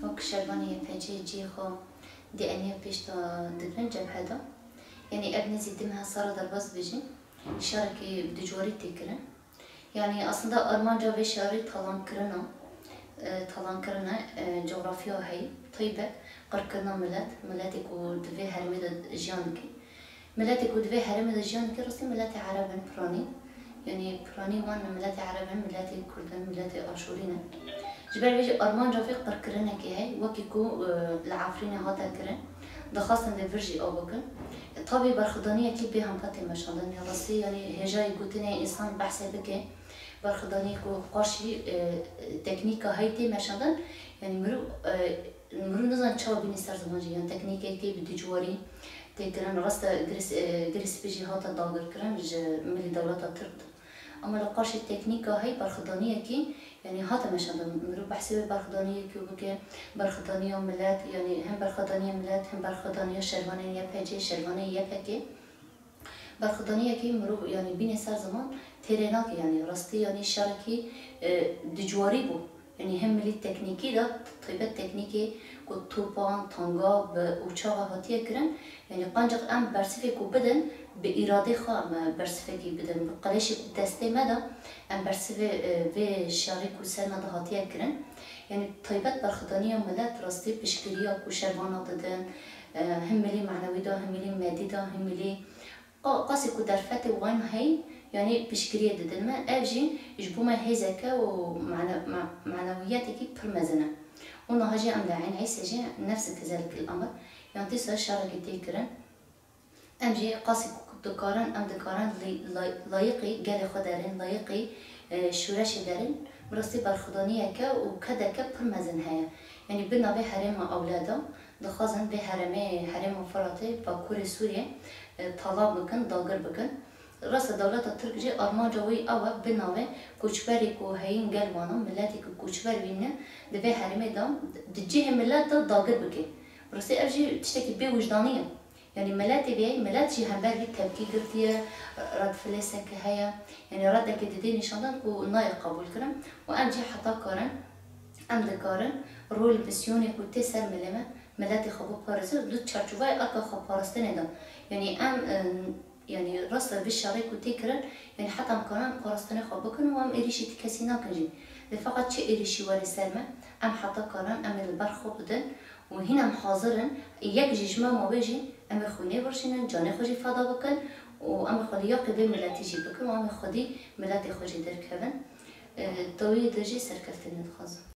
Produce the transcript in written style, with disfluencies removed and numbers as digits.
وەک شەروانی پێنجەی خۆ دیئەنیە پێش تا دەکرێن جەبهەدا یعنی ئەب نزیک دمها ساڵە دەرباز بێژین شارێکی دجواری تێکردن yani aslında Armanca ve şehri talan coğrafya hay taybet qarqırna milleti ku dve herme de jiyanki milleti ku dve herme de jiyanki rasti milleti Arabın prani yani prani wan milleti Arabın milleti Kurdun milleti Aşurine جبر بيجي أرمانجا في قرقرنا كي هاي وكيكو العفرين هذا كرن دخاصن لفرجي أو بكن طبي برخدانية كي بهم قتل مشان راسي يعني هجاي قلتني إنسان بحث بكي برخدانية كو قاشي تكنيكا هايتي مشان يعني مرو نزان شو بيني سر زمانجي يعني تكنيكا كي بدي جواري تكرن راستا جرس بيجي هذا داغر كرن ملي دولة ترد اما لقاش التكنيكا هاي برخدانية كي يعني هذا مشان مرو بحسب برخدانية كي وبكي برخدانية ملات يعني هم برخدانية ملات هم برخدانية شروانية بهجي شروانية بهجي برخدانية كي مرو يعني بين سر زمان تريناك يعني راستي يعني شاركي دجواري بو يعني هم ملي تكنيكي ده طيبة تكنيكي كتوبان تانغا بوچاغا هاتيه كرن يعني قانجق ام برسفك وبدن بإرادة خام برسفكي بدن بقلاشي دستي مدى ام برسفه في شارك وسنة هاتيه كرن يعني طيبة برخدانية ملات راستي بشكريا وشروانا ددن هم ملي معنوي ده هم ملي مادي ده هم ملي قاسي كدرفتي وين هاي يعني بشكرية ددن ما أجي يجبو ما هي زكاة ومعنوياتي كي برمزنة ونهاجي أم داعين عيسى جي نفس كذلك الأمر يعني تسا شارك تيكرن أم جي قاسي دكارن أم دكارن لايقي قال خدارن لايقي شورش دارن برستي برخدانية كا وكذا كا برمزن هيا يعني بدنا بحرم أولاده دخازن بحرم فراتي باكوري سوريا طلاب بكن داغر بكن راس دولة الترك جي أرمانجاوي أو بناوي كوشبري كو هين قلوانا ملاتي كوشبري بينا دفي حرمي دام دجيه ملات داغر بكي برسي أرجي تشتكي بي وجدانية يعني ملاتي بي ملات جي همبر بي تبكي قرتية رد فلسك هيا يعني ردك دديني شاندان كو ناي قبول كرم وأنجي حتى كارن أم دكارن رول بسيوني كو تسر ملمة ملاتي خبو بارزة دو تشارجوفاي أكا خب بارستني دا يعني أم يعني راسل بالشارع كتيكرن يعني حتى مكانم قرصتني خبكن وام إريشي تكسينا كنجي فقط شيء إريشي وري سلمة أم حتى كارن أم البرخو بدن وهنا محاضرن يك جيجما ما بيجي أم خوني برشينن جاني خوجي فضا بكن وأم خدي يقدر ملاتي جي بكن وأم خدي ملاتي خوجي دركبن توي درجي سركفتني الخاص